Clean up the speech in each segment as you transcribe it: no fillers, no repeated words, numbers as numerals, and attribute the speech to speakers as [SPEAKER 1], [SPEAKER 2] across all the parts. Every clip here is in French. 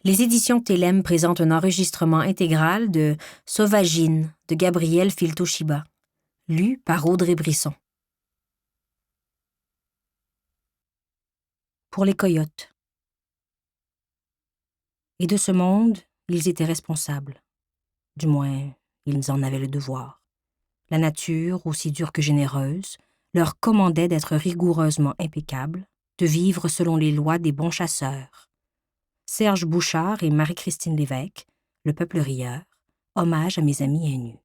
[SPEAKER 1] Les éditions Télème présentent un enregistrement intégral de Sauvagine de Gabriel Filtoshiba, lu par Audrey Brisson. Pour les coyotes. Et de ce monde, ils étaient responsables. Du moins, ils en avaient le devoir. La nature, aussi dure que généreuse, leur commandait d'être rigoureusement impeccables, de vivre selon les lois des bons chasseurs. Serge Bouchard et Marie-Christine Lévesque, Le peuple rieur, hommage à mes amis haineux.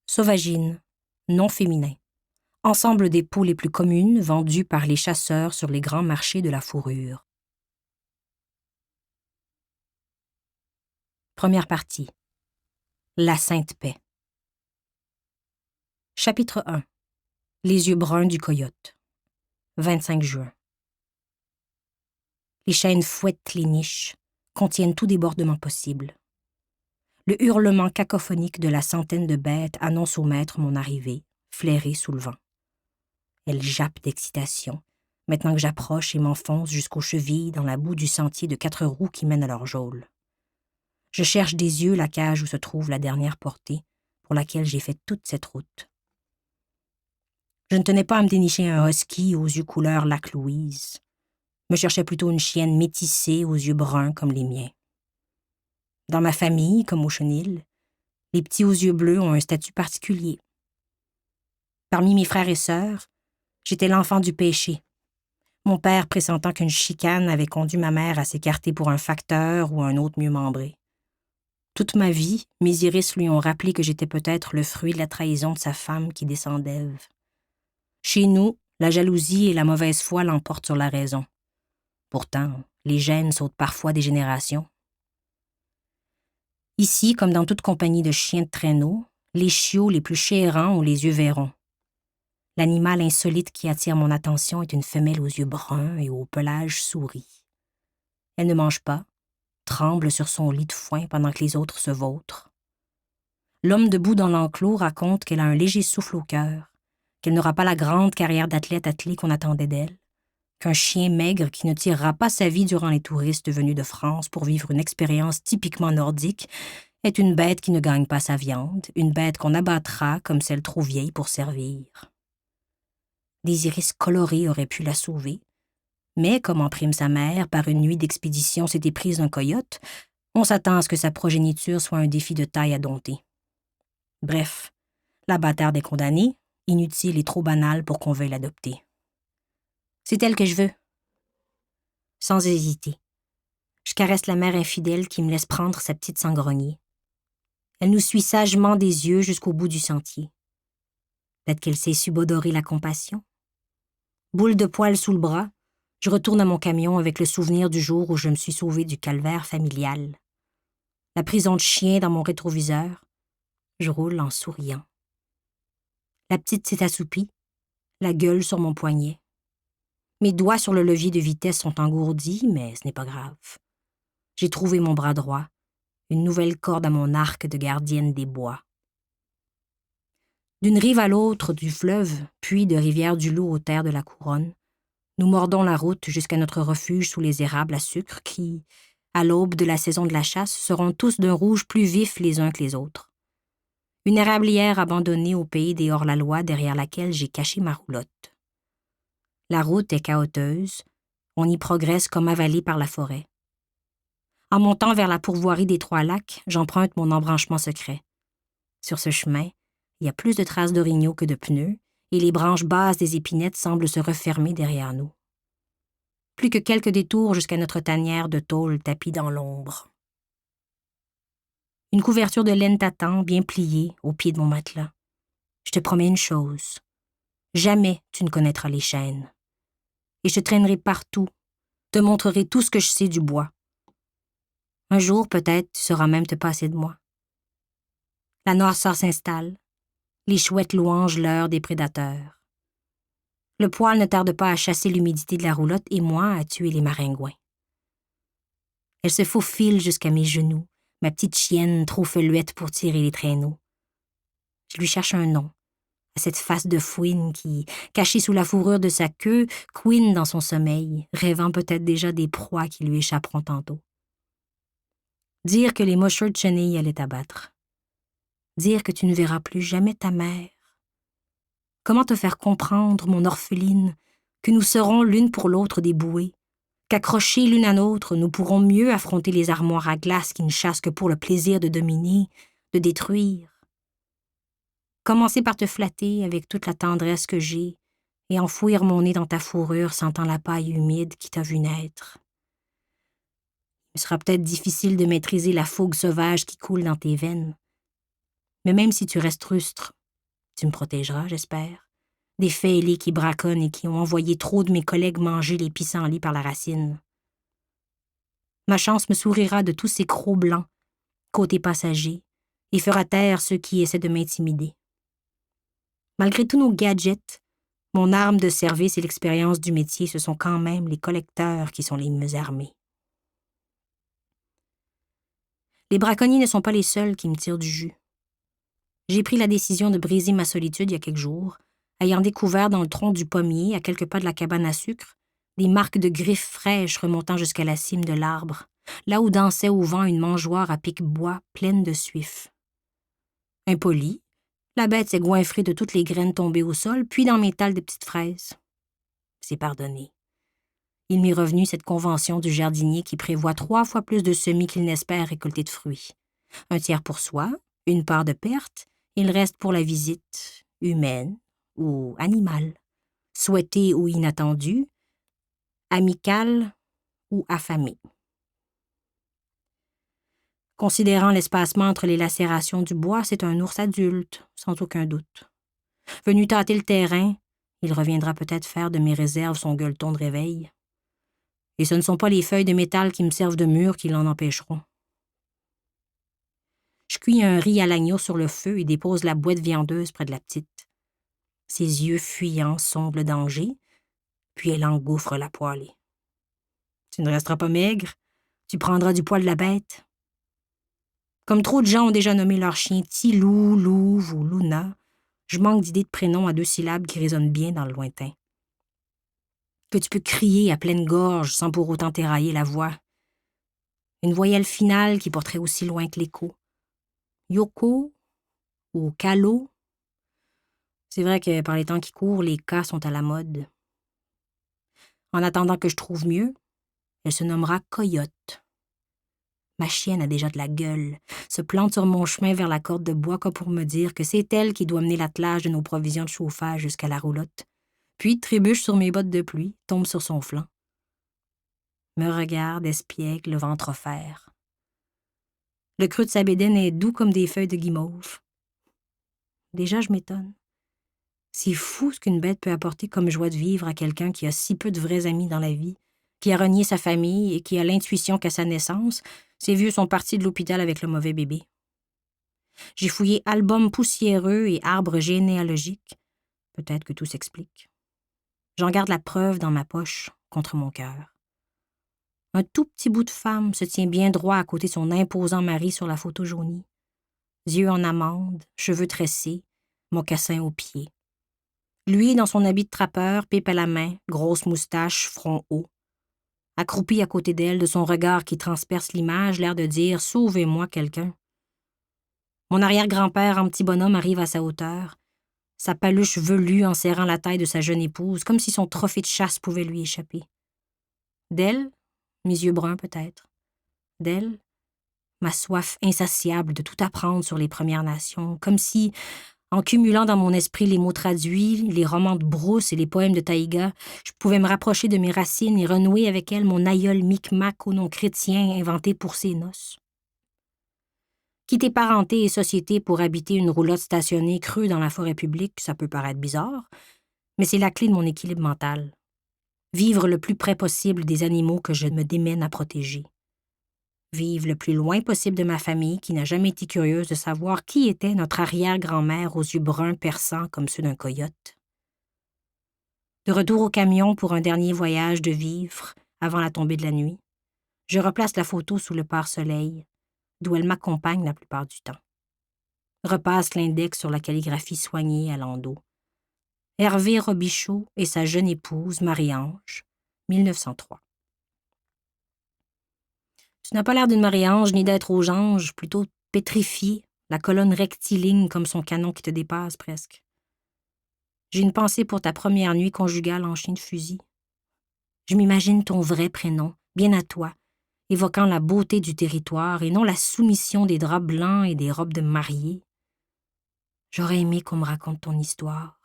[SPEAKER 1] Sauvagine, nom féminin. Ensemble des peaux les plus communes vendues par les chasseurs sur les grands marchés de la fourrure. Première partie. La Sainte Paix. Chapitre 1. Les yeux bruns du coyote. 25 juin. Les chaînes fouettent les niches, contiennent tout débordement possible. Le hurlement cacophonique de la centaine de bêtes annonce au maître mon arrivée, flairée sous le vent. Elle jappe d'excitation, maintenant que j'approche et m'enfonce jusqu'aux chevilles dans la boue du sentier de 4 roues qui mène à leur geôle. Je cherche des yeux la cage où se trouve la dernière portée, pour laquelle j'ai fait toute cette route. Je ne tenais pas à me dénicher un husky aux yeux couleur lac Louise. Me cherchais plutôt une chienne métissée aux yeux bruns comme les miens. Dans ma famille, comme au chenil, les petits aux yeux bleus ont un statut particulier. Parmi mes frères et sœurs, j'étais l'enfant du péché. Mon père pressentant qu'une chicane avait conduit ma mère à s'écarter pour un facteur ou un autre mieux membré. Toute ma vie, mes iris lui ont rappelé que j'étais peut-être le fruit de la trahison de sa femme qui descend d'Ève. Chez nous, la jalousie et la mauvaise foi l'emportent sur la raison. Pourtant, les gènes sautent parfois des générations. Ici, comme dans toute compagnie de chiens de traîneau, les chiots les plus chérants ont les yeux vairons. L'animal insolite qui attire mon attention est une femelle aux yeux bruns et au pelage souris. Elle ne mange pas, tremble sur son lit de foin pendant que les autres se vautrent. L'homme debout dans l'enclos raconte qu'elle a un léger souffle au cœur, qu'elle n'aura pas la grande carrière d'athlète attelée qu'on attendait d'elle, qu'un chien maigre qui ne tirera pas sa vie durant les touristes venus de France pour vivre une expérience typiquement nordique est une bête qui ne gagne pas sa viande, une bête qu'on abattra comme celle trop vieille pour servir. Des iris colorés auraient pu la sauver, mais comme en prime sa mère, par une nuit d'expédition s'était prise un coyote, on s'attend à ce que sa progéniture soit un défi de taille à dompter. Bref, la bâtarde est condamnée, inutile et trop banale pour qu'on veuille l'adopter. C'est elle que je veux. Sans hésiter. Je caresse la mère infidèle qui me laisse prendre sa petite sangrognée. Elle nous suit sagement des yeux jusqu'au bout du sentier. Peut-être qu'elle sait subodorer la compassion. Boule de poil sous le bras, je retourne à mon camion avec le souvenir du jour où je me suis sauvée du calvaire familial. La prison de chien dans mon rétroviseur. Je roule en souriant. La petite s'est assoupie, la gueule sur mon poignet. Mes doigts sur le levier de vitesse sont engourdis, mais ce n'est pas grave. J'ai trouvé mon bras droit, une nouvelle corde à mon arc de gardienne des bois. D'une rive à l'autre du fleuve, puis de Rivière-du-Loup aux terres de la Couronne, nous mordons la route jusqu'à notre refuge sous les érables à sucre qui, à l'aube de la saison de la chasse, seront tous d'un rouge plus vif les uns que les autres. Une érablière abandonnée au pays des hors-la-loi derrière laquelle j'ai caché ma roulotte. La route est chaoteuse, on y progresse comme avalé par la forêt. En montant vers la pourvoirie des Trois-Lacs, j'emprunte mon embranchement secret. Sur ce chemin, il y a plus de traces d'orignaux que de pneus, et les branches basses des épinettes semblent se refermer derrière nous. Plus que quelques détours jusqu'à notre tanière de tôle tapie dans l'ombre. Une couverture de laine t'attend, bien pliée, au pied de mon matelas. Je te promets une chose. Jamais tu ne connaîtras les chênes. Et je te traînerai partout, te montrerai tout ce que je sais du bois. Un jour, peut-être, tu sauras même te passer de moi. La noirceur s'installe. Les chouettes louangent l'heure des prédateurs. Le poil ne tarde pas à chasser l'humidité de la roulotte et moi à tuer les maringouins. Elle se faufile jusqu'à mes genoux, ma petite chienne trop feluette pour tirer les traîneaux. Je lui cherche un nom, à cette face de fouine qui, cachée sous la fourrure de sa queue, couine dans son sommeil, rêvant peut-être déjà des proies qui lui échapperont tantôt. Dire que les moucheurs de chenilles allaient t'abattre. Dire que tu ne verras plus jamais ta mère. Comment te faire comprendre, mon orpheline, que nous serons l'une pour l'autre des bouées, qu'accrochées l'une à l'autre, nous pourrons mieux affronter les armoires à glace qui ne chassent que pour le plaisir de dominer, de détruire. Commencer par te flatter avec toute la tendresse que j'ai et enfouir mon nez dans ta fourrure sentant la paille humide qui t'a vu naître. Il sera peut-être difficile de maîtriser la fougue sauvage qui coule dans tes veines. Mais même si tu restes rustre, tu me protégeras, j'espère, des fêlés qui braconnent et qui ont envoyé trop de mes collègues manger les pissenlits par la racine. Ma chance me sourira de tous ces crocs blancs, côté passager, et fera taire ceux qui essaient de m'intimider. Malgré tous nos gadgets, mon arme de service et l'expérience du métier, ce sont quand même les collecteurs qui sont les mieux armés. Les braconniers ne sont pas les seuls qui me tirent du jus. J'ai pris la décision de briser ma solitude il y a quelques jours, ayant découvert dans le tronc du pommier, à quelques pas de la cabane à sucre, des marques de griffes fraîches remontant jusqu'à la cime de l'arbre, là où dansait au vent une mangeoire à pic-bois pleine de suif. Impolie, la bête s'est goinfrée de toutes les graines tombées au sol, puis dans mes talles de petites fraises. C'est pardonné. Il m'est revenu cette convention du jardinier qui prévoit 3 fois plus de semis qu'il n'espère récolter de fruits. Un tiers pour soi, une part de perte, et le reste pour la visite, humaine ou animale, souhaitée ou inattendue, amicale ou affamée. Considérant l'espacement entre les lacérations du bois, c'est un ours adulte, sans aucun doute. Venu tâter le terrain, il reviendra peut-être faire de mes réserves son gueuleton de réveil. Et ce ne sont pas les feuilles de métal qui me servent de mur qui l'en empêcheront. Je cuis un riz à l'agneau sur le feu et dépose la boîte viandeuse près de la petite. Ses yeux fuyants sondent le danger, puis elle engouffre la poêlée. « Tu ne resteras pas maigre, tu prendras du poil de la bête. » Comme trop de gens ont déjà nommé leur chien Tilou, Louve ou Luna, je manque d'idées de prénoms à 2 syllabes qui résonnent bien dans le lointain. Que tu peux crier à pleine gorge sans pour autant t'érailler la voix. Une voyelle finale qui porterait aussi loin que l'écho. Yoko ou Kalo. C'est vrai que par les temps qui courent, les K sont à la mode. En attendant que je trouve mieux, elle se nommera Coyote. Ma chienne a déjà de la gueule, se plante sur mon chemin vers la corde de bois comme pour me dire que c'est elle qui doit mener l'attelage de nos provisions de chauffage jusqu'à la roulotte, puis trébuche sur mes bottes de pluie, tombe sur son flanc. Me regarde, espiègle, le ventre offert. Le creux de sa bédaine est doux comme des feuilles de guimauve. Déjà, je m'étonne. C'est fou ce qu'une bête peut apporter comme joie de vivre à quelqu'un qui a si peu de vrais amis dans la vie, qui a renié sa famille et qui a l'intuition qu'à sa naissance, ses vieux sont partis de l'hôpital avec le mauvais bébé. J'ai fouillé albums poussiéreux et arbres généalogiques. Peut-être que tout s'explique. J'en garde la preuve dans ma poche, contre mon cœur. Un tout petit bout de femme se tient bien droit à côté de son imposant mari sur la photo jaunie. Yeux en amande, cheveux tressés, mocassins aux pieds. Lui, dans son habit de trappeur, pipe à la main, grosse moustache, front haut. Accroupi à côté d'elle, de son regard qui transperce l'image, l'air de dire « Sauvez-moi quelqu'un ». Mon arrière-grand-père en petit bonhomme arrive à sa hauteur, sa paluche velue en serrant la taille de sa jeune épouse, comme si son trophée de chasse pouvait lui échapper. D'elle, mes yeux bruns peut-être. D'elle, ma soif insatiable de tout apprendre sur les Premières Nations, comme si, en cumulant dans mon esprit les mots traduits, les romans de Brousse et les poèmes de Taïga, je pouvais me rapprocher de mes racines et renouer avec elle mon aïeul micmac au nom chrétien inventé pour ses noces. Quitter parenté et société pour habiter une roulotte stationnée creux dans la forêt publique, ça peut paraître bizarre, mais c'est la clé de mon équilibre mental. Vivre le plus près possible des animaux que je me démène à protéger. Vivre le plus loin possible de ma famille qui n'a jamais été curieuse de savoir qui était notre arrière-grand-mère aux yeux bruns perçants comme ceux d'un coyote. De retour au camion pour un dernier voyage de vivres avant la tombée de la nuit, je replace la photo sous le pare-soleil, d'où elle m'accompagne la plupart du temps. Repasse l'index sur la calligraphie soignée à l'endos. Hervé Robichaud et sa jeune épouse, Marie-Ange, 1903. Tu n'as pas l'air d'une Marie-Ange ni d'être aux anges, plutôt pétrifiée, la colonne rectiligne comme son canon qui te dépasse presque. J'ai une pensée pour ta première nuit conjugale en chien de fusil. Je m'imagine ton vrai prénom, bien à toi, évoquant la beauté du territoire et non la soumission des draps blancs et des robes de mariée. J'aurais aimé qu'on me raconte ton histoire.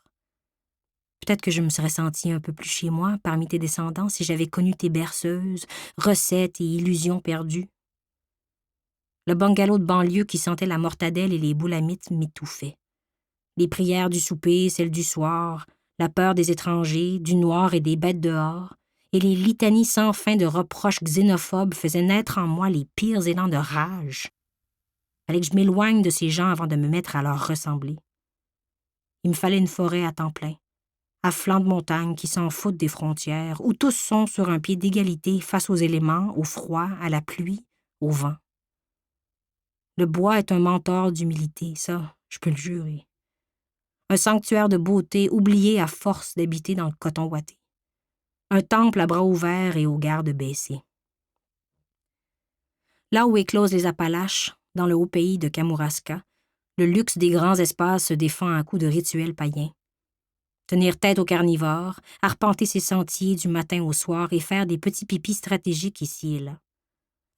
[SPEAKER 1] Peut-être que je me serais sentie un peu plus chez moi parmi tes descendants si j'avais connu tes berceuses, recettes et illusions perdues. Le bungalow de banlieue qui sentait la mortadelle et les boulamites m'étouffait. Les prières du souper, celles du soir, la peur des étrangers, du noir et des bêtes dehors, et les litanies sans fin de reproches xénophobes faisaient naître en moi les pires élans de rage. Fallait que je m'éloigne de ces gens avant de me mettre à leur ressembler. Il me fallait une forêt à temps plein, à flanc de montagne qui s'en foutent des frontières, où tous sont sur un pied d'égalité face aux éléments, au froid, à la pluie, au vent. Le bois est un mentor d'humilité, ça, je peux le jurer. Un sanctuaire de beauté oublié à force d'habiter dans le coton ouaté. Un temple à bras ouverts et aux gardes baissés. Là où éclosent les Appalaches, dans le haut pays de Kamouraska, le luxe des grands espaces se défend à coups de rituels païens. Tenir tête aux carnivores, arpenter ses sentiers du matin au soir et faire des petits pipis stratégiques ici et là.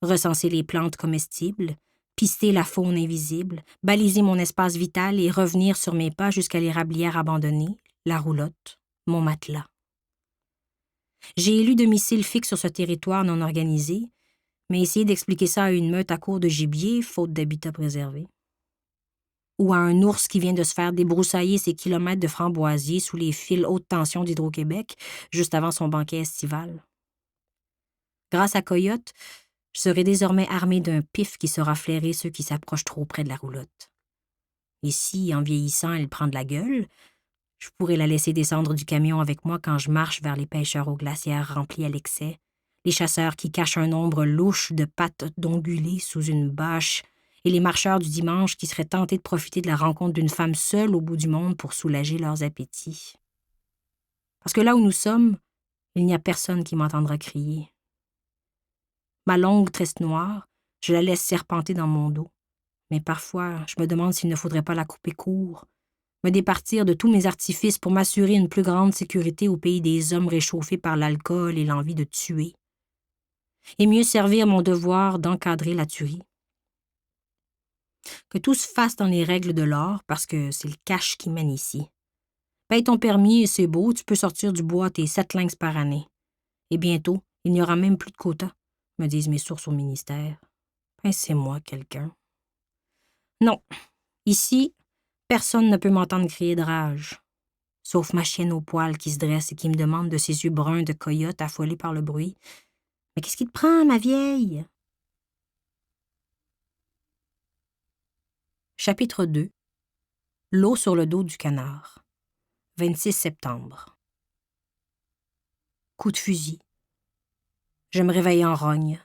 [SPEAKER 1] Recenser les plantes comestibles, pister la faune invisible, baliser mon espace vital et revenir sur mes pas jusqu'à l'érablière abandonnée, la roulotte, mon matelas. J'ai élu domicile fixe sur ce territoire non organisé, mais essayer d'expliquer ça à une meute à court de gibier, faute d'habitat préservé. Ou à un ours qui vient de se faire débroussailler ses kilomètres de framboisiers sous les fils haute tension d'Hydro-Québec, juste avant son banquet estival. Grâce à Coyote, je serai désormais armée d'un pif qui saura flairer ceux qui s'approchent trop près de la roulotte. Et si, en vieillissant, elle prend de la gueule, je pourrais la laisser descendre du camion avec moi quand je marche vers les pêcheurs aux glacières remplis à l'excès, les chasseurs qui cachent un nombre louche de pattes d'ongulés sous une bâche, et les marcheurs du dimanche qui seraient tentés de profiter de la rencontre d'une femme seule au bout du monde pour soulager leurs appétits. Parce que là où nous sommes, il n'y a personne qui m'entendra crier. Ma longue tresse noire, je la laisse serpenter dans mon dos. Mais parfois, je me demande s'il ne faudrait pas la couper court, me départir de tous mes artifices pour m'assurer une plus grande sécurité au pays des hommes réchauffés par l'alcool et l'envie de tuer. Et mieux servir mon devoir d'encadrer la tuerie. Que tout se fasse dans les règles de l'art, parce que c'est le cash qui mène ici. Paye ton permis et c'est beau, tu peux sortir du bois tes 7 lynx par année. Et bientôt, il n'y aura même plus de quotas, me disent mes sources au ministère. Pincez-moi quelqu'un. Non, ici, personne ne peut m'entendre crier de rage, sauf ma chienne au poil qui se dresse et qui me demande de ses yeux bruns de coyote affolés par le bruit. « Mais qu'est-ce qui te prend, ma vieille? » Chapitre 2. L'eau sur le dos du canard. 26 septembre. Coup de fusil. Je me réveille en rogne.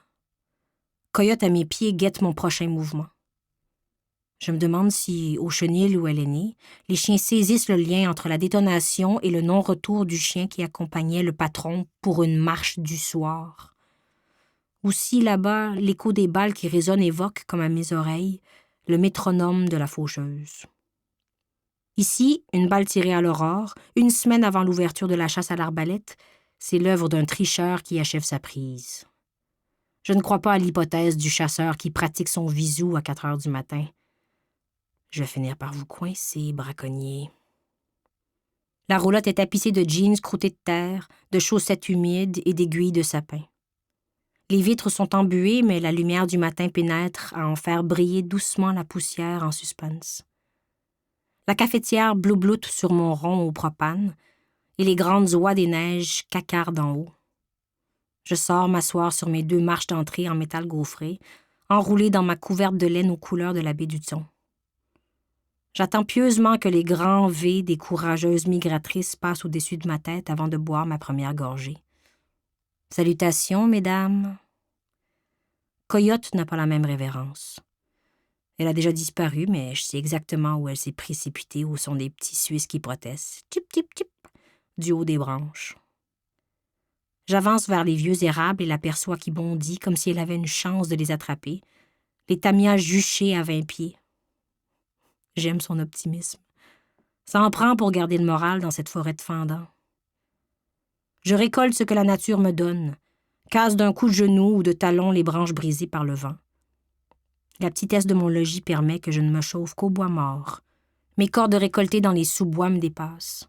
[SPEAKER 1] Coyote à mes pieds guette mon prochain mouvement. Je me demande si, au chenil où elle est née, les chiens saisissent le lien entre la détonation et le non-retour du chien qui accompagnait le patron pour une marche du soir. Ou si, là-bas, l'écho des balles qui résonnent évoque, comme à mes oreilles, le métronome de la faucheuse. Ici, une balle tirée à l'aurore, une semaine avant l'ouverture de la chasse à l'arbalète, c'est l'œuvre d'un tricheur qui achève sa prise. Je ne crois pas à l'hypothèse du chasseur qui pratique son visou à 4 heures du matin. Je vais finir par vous coincer, braconnier. La roulotte est tapissée de jeans croûtés de terre, de chaussettes humides et d'aiguilles de sapin. Les vitres sont embuées, mais la lumière du matin pénètre à en faire briller doucement la poussière en suspense. La cafetière bloubloute sur mon rond au propane, et les grandes oies des neiges cacardent en haut. Je sors m'asseoir sur mes 2 marches d'entrée en métal gaufré, enroulée dans ma couverte de laine aux couleurs de la baie du Thon. J'attends pieusement que les grands V des courageuses migratrices passent au-dessus de ma tête avant de boire ma première gorgée. Salutations, mesdames. Coyote n'a pas la même révérence. Elle a déjà disparu, mais je sais exactement où elle s'est précipitée au son des petits Suisses qui protestent. Tip, tip, tip. du haut des branches. J'avance vers les vieux érables et l'aperçois qui bondit comme si elle avait une chance de les attraper, les tamias juchés à 20 pieds. J'aime son optimisme. Ça en prend pour garder le moral dans cette forêt de fendant. Je récolte ce que la nature me donne, casse d'un coup de genou ou de talon les branches brisées par le vent. La petitesse de mon logis permet que je ne me chauffe qu'au bois mort. Mes cordes récoltées dans les sous-bois me dépassent.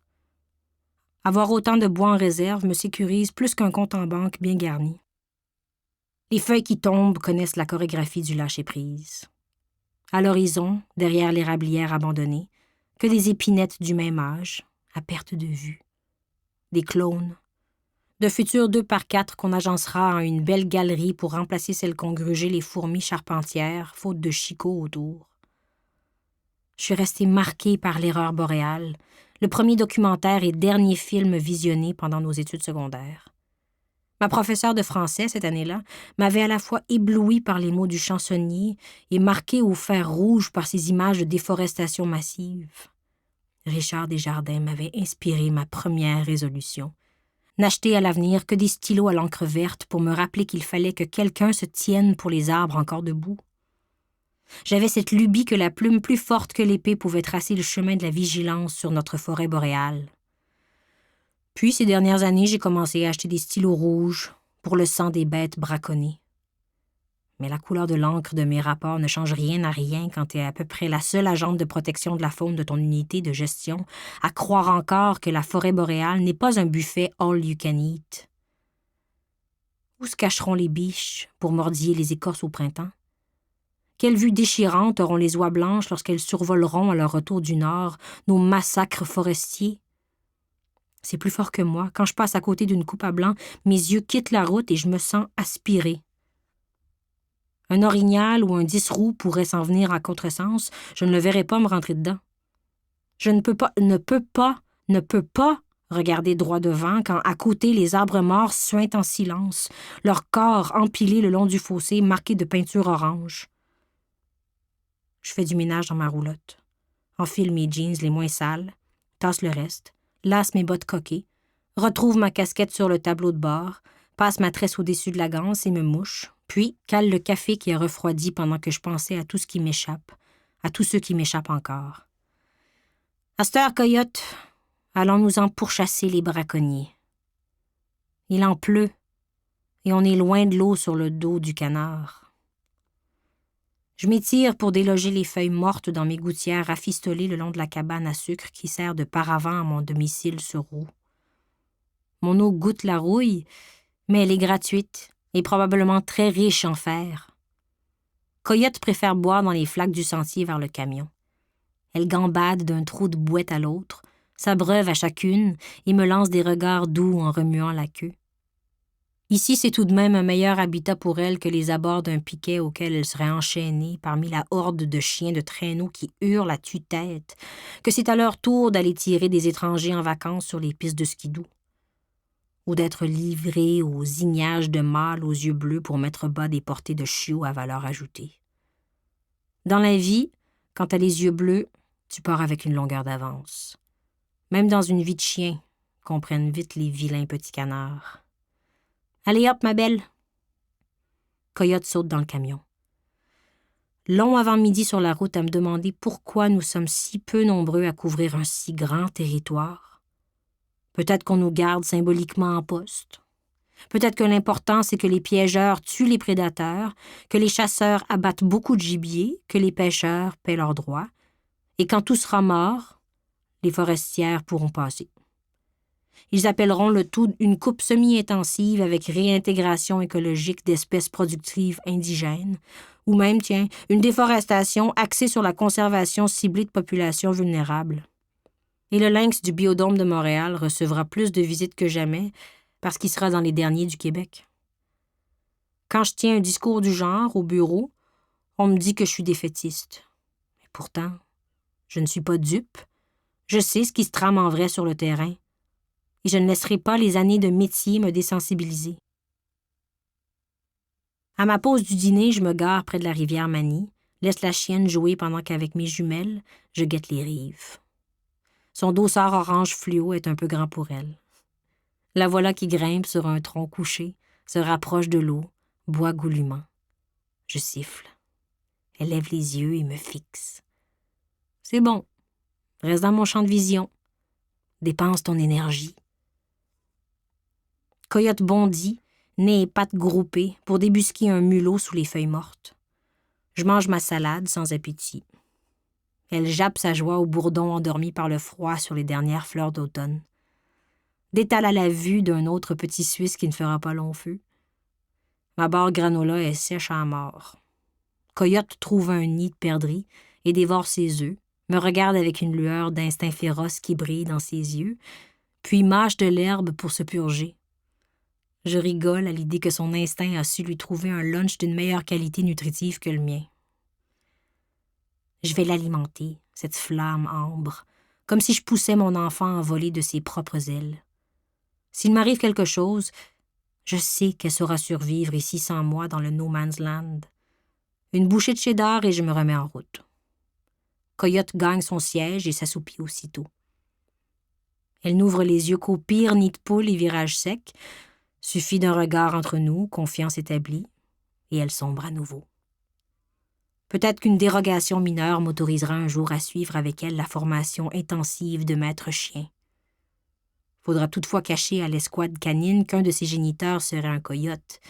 [SPEAKER 1] Avoir autant de bois en réserve me sécurise plus qu'un compte en banque bien garni. Les feuilles qui tombent connaissent la chorégraphie du lâcher-prise. À l'horizon, derrière l'érablière abandonnée, que des épinettes du même âge, à perte de vue. Des clones. De futurs 2x4 qu'on agencera en une belle galerie pour remplacer celles qu'ont grugé les fourmis charpentières, faute de chicots autour. Je suis restée marquée par l'erreur boréale, le premier documentaire et dernier film visionné pendant nos études secondaires. Ma professeure de français, cette année-là, m'avait à la fois éblouie par les mots du chansonnier et marquée au fer rouge par ces images de déforestation massive. Richard Desjardins m'avait inspiré ma première résolution. N'acheter à l'avenir que des stylos à l'encre verte pour me rappeler qu'il fallait que quelqu'un se tienne pour les arbres encore debout. J'avais cette lubie que la plume plus forte que l'épée pouvait tracer le chemin de la vigilance sur notre forêt boréale. Puis, ces dernières années, j'ai commencé à acheter des stylos rouges pour le sang des bêtes braconnées. Mais la couleur de l'encre de mes rapports ne change rien à rien quand tu es à peu près la seule agente de protection de la faune de ton unité de gestion à croire encore que la forêt boréale n'est pas un buffet all you can eat. Où se cacheront les biches pour mordiller les écorces au printemps? Quelle vue déchirante auront les oies blanches lorsqu'elles survoleront à leur retour du nord nos massacres forestiers? C'est plus fort que moi. Quand je passe à côté d'une coupe à blanc, mes yeux quittent la route et je me sens aspirée. Un orignal ou un 10 roues pourrait s'en venir à contresens, je ne le verrai pas me rentrer dedans. Je ne peux pas regarder droit devant quand à côté les arbres morts suintent en silence, leurs corps empilés le long du fossé marqués de peinture orange. Je fais du ménage dans ma roulotte, enfile mes jeans les moins sales, tasse le reste, lasse mes bottes coquées, retrouve ma casquette sur le tableau de bord, passe ma tresse au-dessus de la ganse et me mouche, puis cale le café qui a refroidi pendant que je pensais à tout ce qui m'échappe, à tous ceux qui m'échappent encore. À cette heure, coyote, allons-nous-en pourchasser les braconniers. Il en pleut, et on est loin de l'eau sur le dos du canard. Je m'étire pour déloger les feuilles mortes dans mes gouttières rafistolées le long de la cabane à sucre qui sert de paravent à mon domicile sur roue. Mon eau goûte la rouille, mais elle est gratuite et probablement très riche en fer. Coyote préfère boire dans les flaques du sentier vers le camion. Elle gambade d'un trou de bouette à l'autre, s'abreuve à chacune et me lance des regards doux en remuant la queue. Ici, c'est tout de même un meilleur habitat pour elle que les abords d'un piquet auquel elle serait enchaînée parmi la horde de chiens de traîneau qui hurlent à tue-tête, que c'est à leur tour d'aller tirer des étrangers en vacances sur les pistes de skidoo, ou d'être livrée aux ignages de mâles aux yeux bleus pour mettre bas des portées de chiots à valeur ajoutée. Dans la vie, quand t'as les yeux bleus, tu pars avec une longueur d'avance. Même dans une vie de chien, comprennent vite les vilains petits canards. Allez hop, ma belle! Coyote saute dans le camion. Long avant midi sur la route à me demander pourquoi nous sommes si peu nombreux à couvrir un si grand territoire. Peut-être qu'on nous garde symboliquement en poste. Peut-être que l'important, c'est que les piégeurs tuent les prédateurs, que les chasseurs abattent beaucoup de gibier, que les pêcheurs paient leurs droits, et quand tout sera mort, les forestières pourront passer. Ils appelleront le tout une coupe semi-intensive avec réintégration écologique d'espèces productives indigènes, ou même, tiens, une déforestation axée sur la conservation ciblée de populations vulnérables. Et le lynx du Biodôme de Montréal recevra plus de visites que jamais parce qu'il sera dans les derniers du Québec. Quand je tiens un discours du genre au bureau, on me dit que je suis défaitiste. Et pourtant, je ne suis pas dupe. Je sais ce qui se trame en vrai sur le terrain. Et je ne laisserai pas les années de métier me désensibiliser. À ma pause du dîner, je me gare près de la rivière Manie, laisse la chienne jouer pendant qu'avec mes jumelles, je guette les rives. Son dossard orange fluo est un peu grand pour elle. La voilà qui grimpe sur un tronc couché, se rapproche de l'eau, boit goulûment. Je siffle. Elle lève les yeux et me fixe. C'est bon. Reste dans mon champ de vision. Dépense ton énergie. Coyote bondit, nez et pattes groupées, pour débusquer un mulot sous les feuilles mortes. Je mange ma salade sans appétit. Elle jappe sa joie au bourdon endormi par le froid sur les dernières fleurs d'automne. D'étale à la vue d'un autre petit Suisse qui ne fera pas long feu. Ma barre granola est sèche à mort. Coyote trouve un nid de perdrix et dévore ses œufs, me regarde avec une lueur d'instinct féroce qui brille dans ses yeux, puis mâche de l'herbe pour se purger. Je rigole à l'idée que son instinct a su lui trouver un lunch d'une meilleure qualité nutritive que le mien. Je vais l'alimenter, cette flamme ambre, comme si je poussais mon enfant à voler de ses propres ailes. S'il m'arrive quelque chose, je sais qu'elle saura survivre ici sans moi dans le no man's land. Une bouchée de cheddar et je me remets en route. Coyote gagne son siège et s'assoupit aussitôt. Elle n'ouvre les yeux qu'au pire nid de poule et virage sec. Suffit d'un regard entre nous, confiance établie, et elle sombre à nouveau. Peut-être qu'une dérogation mineure m'autorisera un jour à suivre avec elle la formation intensive de maître chien. Faudra toutefois cacher à l'escouade canine qu'un de ses géniteurs serait un coyote,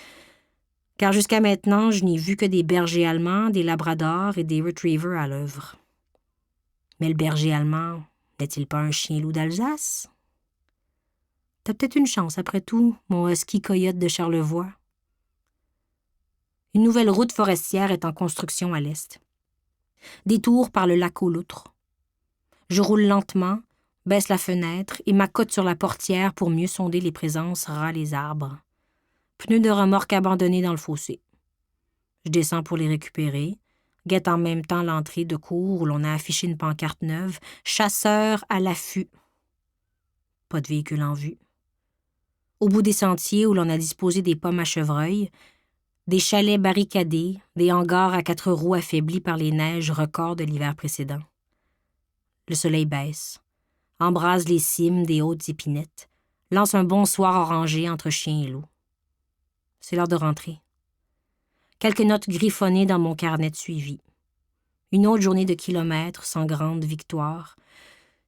[SPEAKER 1] car jusqu'à maintenant, je n'ai vu que des bergers allemands, des labradors et des retrievers à l'œuvre. Mais le berger allemand n'est-il pas un chien-loup d'Alsace? T'as peut-être une chance, après tout, mon husky coyote de Charlevoix. Une nouvelle route forestière est en construction à l'est. Détour par le lac aux loutres. Je roule lentement, baisse la fenêtre et m'accote sur la portière pour mieux sonder les présences ras les arbres. Pneus de remorque abandonnés dans le fossé. Je descends pour les récupérer, guette en même temps l'entrée de cour où l'on a affiché une pancarte neuve « Chasseur à l'affût ». Pas de véhicule en vue. Au bout des sentiers où l'on a disposé des pommes à chevreuil, des chalets barricadés, des hangars à 4 roues affaiblis par les neiges records de l'hiver précédent. Le soleil baisse, embrase les cimes des hautes épinettes, lance un bonsoir orangé entre chien et loup. C'est l'heure de rentrer. Quelques notes griffonnées dans mon carnet de suivi. Une autre journée de kilomètres sans grande victoire,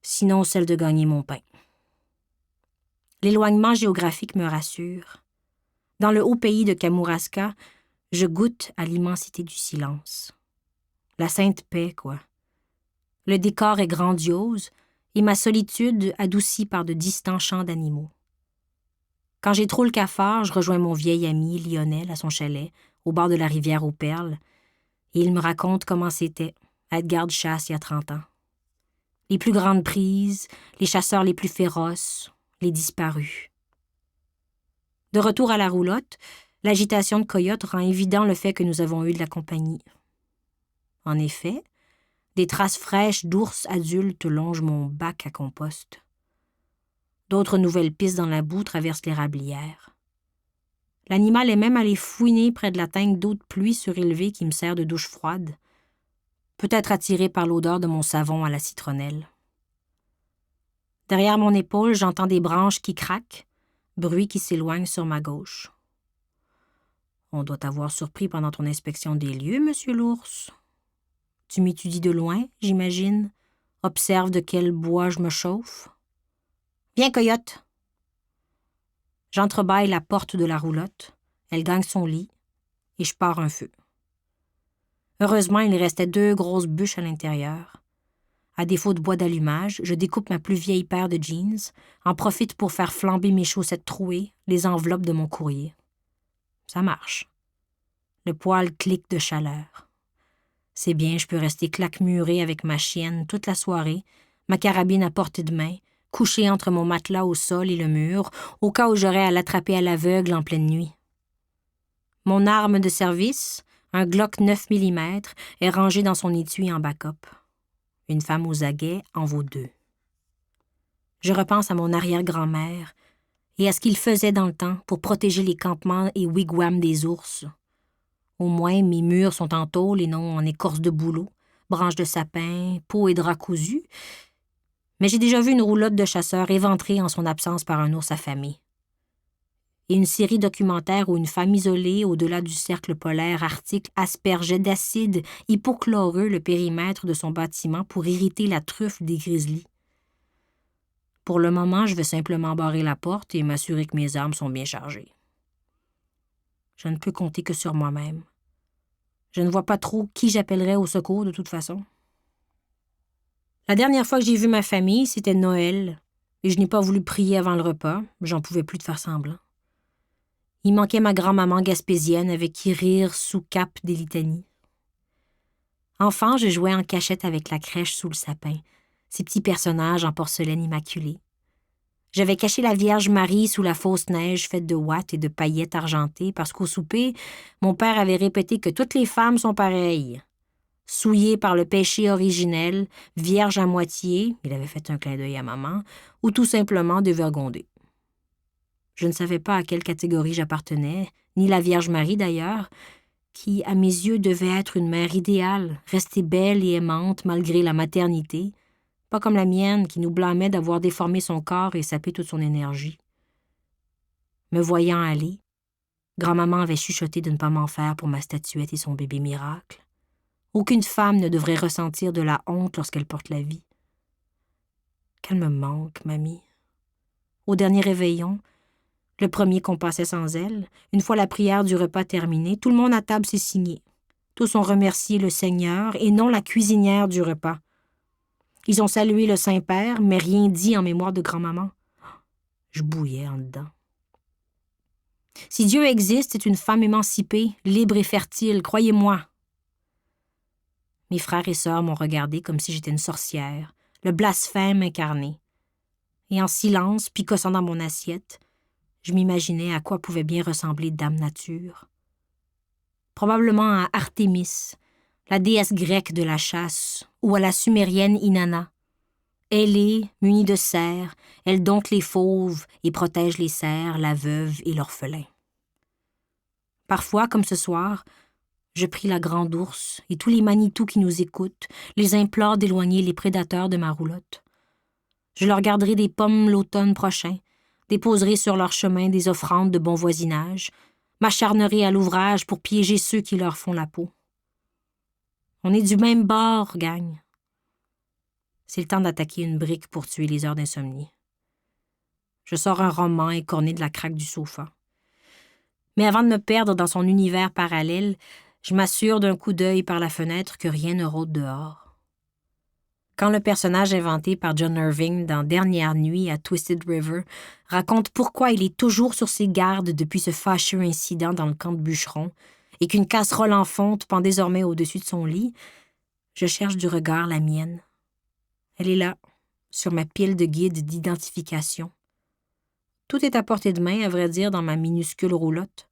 [SPEAKER 1] sinon celle de gagner mon pain. L'éloignement géographique me rassure. Dans le haut pays de Kamouraska, je goûte à l'immensité du silence. La sainte paix, quoi. Le décor est grandiose et ma solitude adoucie par de distants chants d'animaux. Quand j'ai trop le cafard, je rejoins mon vieil ami Lionel à son chalet, au bord de la rivière aux Perles, et il me raconte comment c'était être garde-chasse il y a 30 ans. Les plus grandes prises, les chasseurs les plus féroces, les disparus. De retour à la roulotte, l'agitation de Coyote rend évident le fait que nous avons eu de la compagnie. En effet, des traces fraîches d'ours adultes longent mon bac à compost. D'autres nouvelles pistes dans la boue traversent l'érablière. L'animal est même allé fouiner près de la tank d'eau de pluie surélevée qui me sert de douche froide, peut-être attiré par l'odeur de mon savon à la citronnelle. Derrière mon épaule, j'entends des branches qui craquent, bruit qui s'éloigne sur ma gauche. On doit t'avoir surpris pendant ton inspection des lieux, monsieur l'ours. Tu m'étudies de loin, j'imagine, observe de quel bois je me chauffe. Viens, Coyote. J'entrebâille la porte de la roulotte, elle gagne son lit, et je pars un feu. Heureusement, il restait 2 grosses bûches à l'intérieur. À défaut de bois d'allumage, je découpe ma plus vieille paire de jeans, en profite pour faire flamber mes chaussettes trouées, les enveloppes de mon courrier. Ça marche. Le poêle clique de chaleur. C'est bien, je peux rester claquemurée avec ma chienne toute la soirée, ma carabine à portée de main, couchée entre mon matelas au sol et le mur, au cas où j'aurais à l'attraper à l'aveugle en pleine nuit. Mon arme de service, un Glock 9 mm, est rangée dans son étui en backup. Une femme aux aguets en vaut 2. Je repense à mon arrière-grand-mère et à ce qu'il faisait dans le temps pour protéger les campements et wigwams des ours. Au moins, mes murs sont en tôle et non en écorce de bouleau, branches de sapin, peaux et draps cousus. Mais j'ai déjà vu une roulotte de chasseur éventrée en son absence par un ours affamé. et une série documentaire où une femme isolée au-delà du cercle polaire arctique aspergeait d'acide hypochloreux le périmètre de son bâtiment pour irriter la truffe des grizzlies. Pour le moment, je vais simplement barrer la porte et m'assurer que mes armes sont bien chargées. Je ne peux compter que sur moi-même. Je ne vois pas trop qui j'appellerais au secours de toute façon. La dernière fois que j'ai vu ma famille, c'était Noël, et je n'ai pas voulu prier avant le repas, j'en pouvais plus de faire semblant. Il manquait ma grand-maman gaspésienne avec qui rire sous cape des litanies. Enfant, je jouais en cachette avec la crèche sous le sapin, ces petits personnages en porcelaine immaculée. J'avais caché la Vierge Marie sous la fausse neige faite de ouates et de paillettes argentées parce qu'au souper, mon père avait répété que toutes les femmes sont pareilles. Souillées par le péché originel, vierges à moitié, il avait fait un clin d'œil à maman, ou tout simplement dévergondées. Je ne savais pas à quelle catégorie j'appartenais, ni la Vierge Marie d'ailleurs, qui, à mes yeux, devait être une mère idéale, rester belle et aimante malgré la maternité, pas comme la mienne qui nous blâmait d'avoir déformé son corps et sapé toute son énergie. Me voyant aller, grand-maman avait chuchoté de ne pas m'en faire pour ma statuette et son bébé miracle. Aucune femme ne devrait ressentir de la honte lorsqu'elle porte la vie. Qu'elle me manque, mamie. Au dernier réveillon, le premier qu'on passait sans elle, une fois la prière du repas terminée, tout le monde à table s'est signé. Tous ont remercié le Seigneur et non la cuisinière du repas. Ils ont salué le Saint-Père, mais rien dit en mémoire de grand-maman. Je bouillais en dedans. Si Dieu existe, c'est une femme émancipée, libre et fertile, croyez-moi. Mes frères et sœurs m'ont regardé comme si j'étais une sorcière, le blasphème incarné. Et en silence, picossant dans mon assiette, je m'imaginais à quoi pouvait bien ressembler Dame Nature. Probablement à Artémis, la déesse grecque de la chasse, ou à la sumérienne Inanna. Ailée, munie de serres, elle dompte les fauves et protège les cerfs, la veuve et l'orphelin. Parfois, comme ce soir, je prie la grande ours et tous les Manitous qui nous écoutent, les implore d'éloigner les prédateurs de ma roulotte. Je leur garderai des pommes l'automne prochain, déposerai sur leur chemin des offrandes de bon voisinage, m'acharnerai à l'ouvrage pour piéger ceux qui leur font la peau. On est du même bord, gang. C'est le temps d'attaquer une brique pour tuer les heures d'insomnie. Je sors un roman écorné de la craque du sofa. Mais avant de me perdre dans son univers parallèle, je m'assure d'un coup d'œil par la fenêtre que rien ne rôde dehors. Quand le personnage inventé par John Irving dans Dernière nuit à Twisted River raconte pourquoi il est toujours sur ses gardes depuis ce fâcheux incident dans le camp de bûcherons et qu'une casserole en fonte pend désormais au-dessus de son lit, je cherche du regard la mienne. Elle est là, sur ma pile de guides d'identification. Tout est à portée de main, à vrai dire, dans ma minuscule roulotte.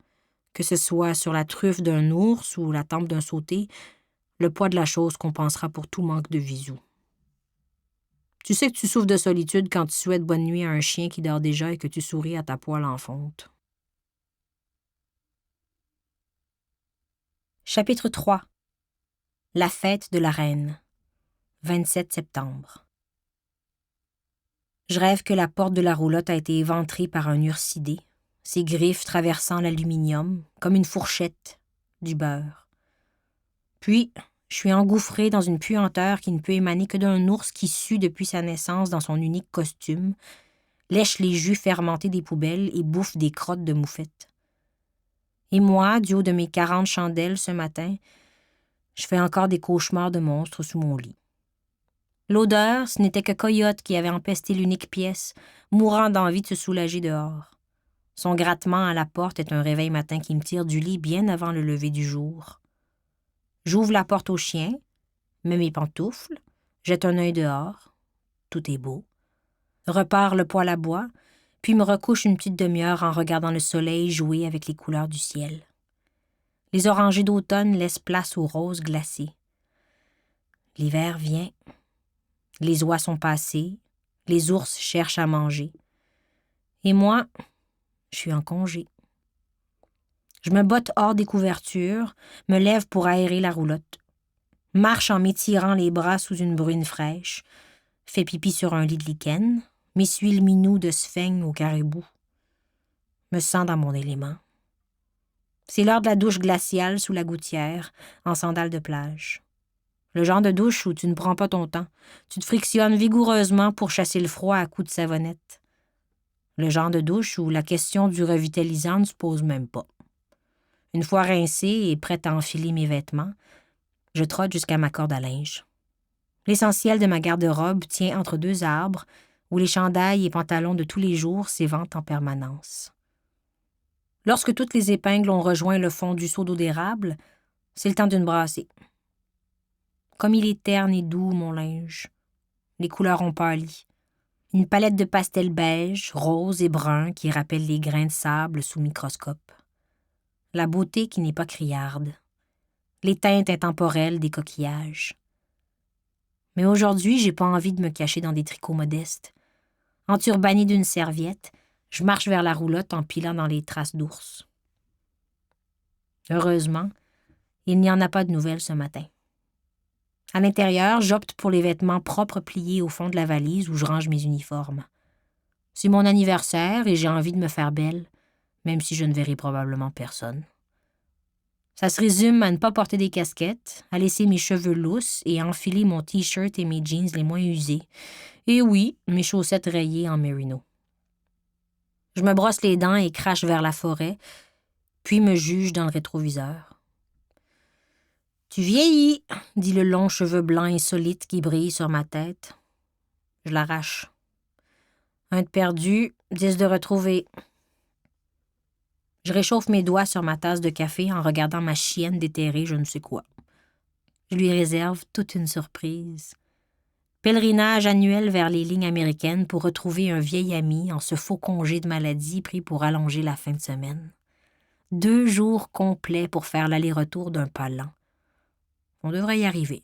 [SPEAKER 1] Que ce soit sur la truffe d'un ours ou la tempe d'un sauté, le poids de la chose compensera pour tout manque de visou. Tu sais que tu souffres de solitude quand tu souhaites bonne nuit à un chien qui dort déjà et que tu souris à ta poêle en fonte. Chapitre 3. La fête de la reine. 27 septembre. Je rêve que la porte de la roulotte a été éventrée par un ursidé, ses griffes traversant l'aluminium, comme une fourchette, du beurre. Puis, je suis engouffrée dans une puanteur qui ne peut émaner que d'un ours qui sue depuis sa naissance dans son unique costume, lèche les jus fermentés des poubelles et bouffe des crottes de moufette. Et moi, du haut de mes 40 chandelles ce matin, je fais encore des cauchemars de monstres sous mon lit. L'odeur, ce n'était que Coyote qui avait empesté l'unique pièce, mourant d'envie de se soulager dehors. Son grattement à la porte est un réveil matin qui me tire du lit bien avant le lever du jour. J'ouvre la porte au chien, mets mes pantoufles, jette un œil dehors. Tout est beau. Repars le poêle à bois, puis me recouche une petite demi-heure en regardant le soleil jouer avec les couleurs du ciel. Les orangers d'automne laissent place aux roses glacées. L'hiver vient. Les oies sont passées, les ours cherchent à manger. Et moi, je suis en congé. Je me botte hors des couvertures, me lève pour aérer la roulotte. Marche en m'étirant les bras sous une brune fraîche, fais pipi sur un lit de lichen, m'essuie le minou de sphaigne au caribou. me sens dans mon élément. C'est l'heure de la douche glaciale sous la gouttière, en sandales de plage. Le genre de douche où tu ne prends pas ton temps. Tu te frictionnes vigoureusement pour chasser le froid à coups de savonnette. Le genre de douche où la question du revitalisant ne se pose même pas. Une fois rincée et prête à enfiler mes vêtements, je trotte jusqu'à ma corde à linge. L'essentiel de ma garde-robe tient entre deux arbres où les chandails et pantalons de tous les jours s'éventent en permanence. Lorsque toutes les épingles ont rejoint le fond du seau d'eau d'érable, c'est le temps d'une brassée. Comme il est terne et doux, mon linge. Les couleurs ont pâli. Une palette de pastels beige, rose et brun qui rappelle les grains de sable sous microscope. La beauté qui n'est pas criarde. Les teintes intemporelles des coquillages. Mais aujourd'hui, j'ai pas envie de me cacher dans des tricots modestes. Enturbanée d'une serviette, je marche vers la roulotte en pilant dans les traces d'ours. Heureusement, il n'y en a pas de nouvelles ce matin. À l'intérieur, j'opte pour les vêtements propres pliés au fond de la valise où je range mes uniformes. C'est mon anniversaire et j'ai envie de me faire belle, même si je ne verrai probablement personne. Ça se résume à ne pas porter des casquettes, à laisser mes cheveux lousses et à enfiler mon T-shirt et mes jeans les moins usés. Et oui, mes chaussettes rayées en mérino. Je me brosse les dents et crache vers la forêt, puis me juge dans le rétroviseur. « Tu vieillis », dit le long cheveu blanc insolite qui brille sur ma tête. Je l'arrache. 1 de perdu, 10 de retrouvé. Je réchauffe mes doigts sur ma tasse de café en regardant ma chienne déterrer je ne sais quoi. Je lui réserve toute une surprise. Pèlerinage annuel vers les lignes américaines pour retrouver un vieil ami en ce faux congé de maladie pris pour allonger la fin de semaine. 2 jours complets pour faire l'aller-retour d'un pas lent. On devrait y arriver.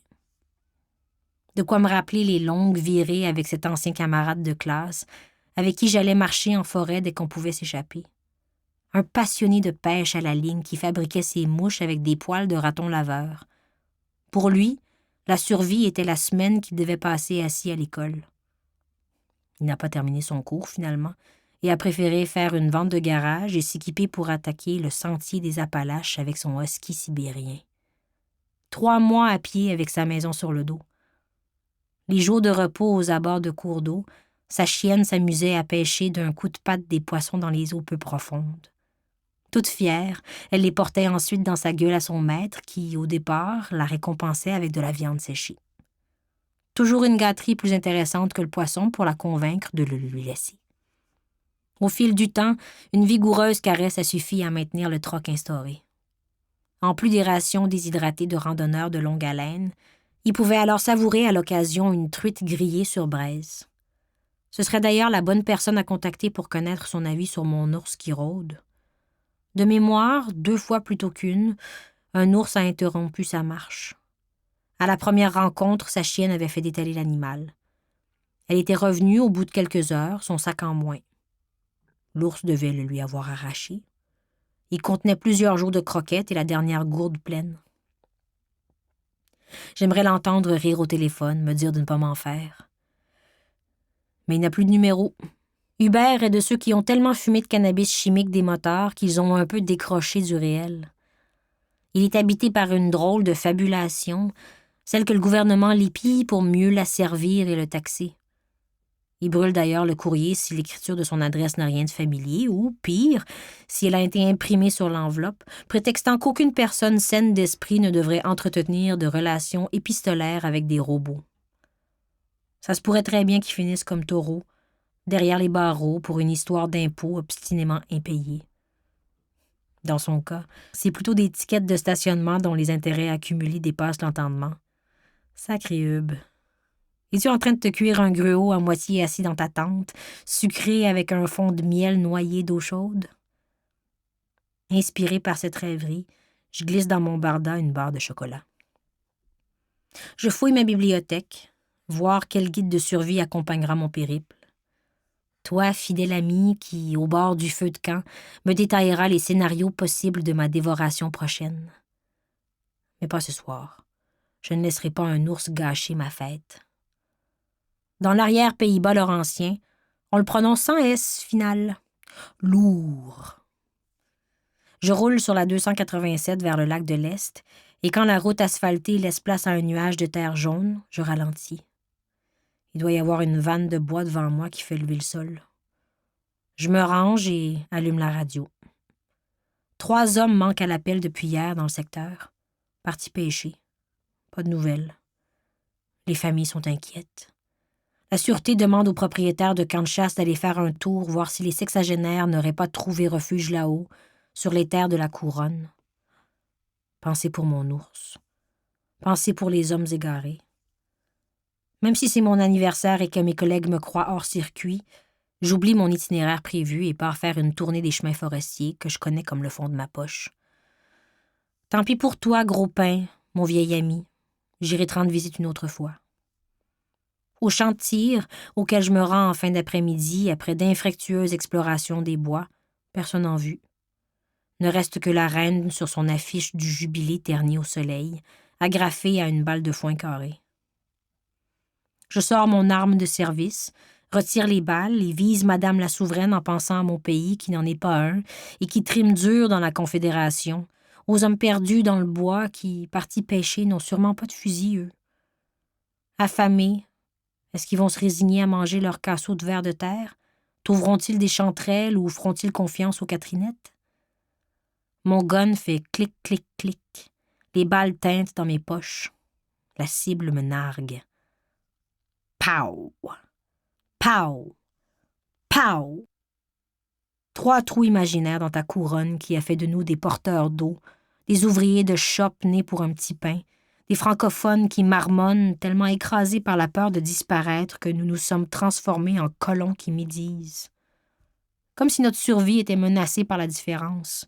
[SPEAKER 1] De quoi me rappeler les longues virées avec cet ancien camarade de classe, avec qui j'allais marcher en forêt dès qu'on pouvait s'échapper. Un passionné de pêche à la ligne qui fabriquait ses mouches avec des poils de raton laveur. Pour lui, la survie était la semaine qu'il devait passer assis à l'école. Il n'a pas terminé son cours, finalement, et a préféré faire une vente de garage et s'équiper pour attaquer le sentier des Appalaches avec son husky sibérien. 3 mois à pied avec sa maison sur le dos. Les jours de repos aux abords de cours d'eau, sa chienne s'amusait à pêcher d'un coup de patte des poissons dans les eaux peu profondes. Toute fière, elle les portait ensuite dans sa gueule à son maître qui, au départ, la récompensait avec de la viande séchée. Toujours une gâterie plus intéressante que le poisson pour la convaincre de le lui laisser. Au fil du temps, une vigoureuse caresse a suffi à maintenir le troc instauré. En plus des rations déshydratées de randonneurs de longue haleine, il pouvait alors savourer à l'occasion une truite grillée sur braise. Ce serait d'ailleurs la bonne personne à contacter pour connaître son avis sur mon ours qui rôde. De mémoire, 2 fois plutôt qu'une, un ours a interrompu sa marche. À la première rencontre, sa chienne avait fait détaler l'animal. Elle était revenue au bout de quelques heures, son sac en moins. L'ours devait le lui avoir arraché. Il contenait plusieurs jours de croquettes et la dernière gourde pleine. J'aimerais l'entendre rire au téléphone, me dire de ne pas m'en faire. Mais il n'a plus de numéro. Hubert est de ceux qui ont tellement fumé de cannabis chimique des motards qu'ils ont un peu décroché du réel. Il est habité par une drôle de fabulation, celle que le gouvernement l'épie pour mieux l'asservir et le taxer. Il brûle d'ailleurs le courrier si l'écriture de son adresse n'a rien de familier, ou, pire, si elle a été imprimée sur l'enveloppe, prétextant qu'aucune personne saine d'esprit ne devrait entretenir de relations épistolaires avec des robots. Ça se pourrait très bien qu'il finisse comme Taureau, derrière les barreaux pour une histoire d'impôts obstinément impayés. Dans son cas, c'est plutôt des tickets de stationnement dont les intérêts accumulés dépassent l'entendement. Sacré Hub. Es-tu en train de te cuire un gruau à moitié assis dans ta tente, sucré avec un fond de miel noyé d'eau chaude? Inspiré par cette rêverie, je glisse dans mon barda une barre de chocolat. Je fouille ma bibliothèque, voir quel guide de survie accompagnera mon périple. Toi, fidèle ami qui, au bord du feu de camp, me détaillera les scénarios possibles de ma dévoration prochaine. Mais pas ce soir. Je ne laisserai pas un ours gâcher ma fête. Dans l'arrière-Pays-Bas laurentien, on le prononce sans S final. Lourd. Je roule sur la 287 vers le lac de l'Est, et quand la route asphaltée laisse place à un nuage de terre jaune, je ralentis. Il doit y avoir une vanne de bois devant moi qui fait lever le sol. Je me range et allume la radio. 3 hommes manquent à l'appel depuis hier dans le secteur. Partis pêcher. Pas de nouvelles. Les familles sont inquiètes. La sûreté demande aux propriétaires de camps de chasse d'aller faire un tour, voir si les sexagénaires n'auraient pas trouvé refuge là-haut, sur les terres de la couronne. Pensez pour mon ours. Pensez pour les hommes égarés. Même si c'est mon anniversaire et que mes collègues me croient hors circuit, j'oublie mon itinéraire prévu et pars faire une tournée des chemins forestiers que je connais comme le fond de ma poche. Tant pis pour toi, gros pain, mon vieil ami. J'irai te rendre visite une autre fois. Au champ de tir, auquel je me rends en fin d'après-midi après d'infructueuses explorations des bois, personne en vue. Ne reste que la reine sur son affiche du jubilé ternie au soleil, agrafée à une balle de foin carré. Je sors mon arme de service, retire les balles et vise Madame la souveraine en pensant à mon pays qui n'en est pas un et qui trime dur dans la Confédération, aux hommes perdus dans le bois qui, partis pêcher, n'ont sûrement pas de fusil, eux. Affamés, est-ce qu'ils vont se résigner à manger leur casseau de vers de terre? Trouveront-ils des chanterelles ou feront-ils confiance aux Catherinettes? Mon gun fait clic, clic, clic. Les balles tintent dans mes poches. La cible me nargue. Pow! Pow! Pow! 3 trous imaginaires dans ta couronne qui a fait de nous des porteurs d'eau, des ouvriers de shop nés pour un petit pain, des francophones qui marmonnent tellement écrasés par la peur de disparaître que nous nous sommes transformés en colons qui médisent. Comme si notre survie était menacée par la différence.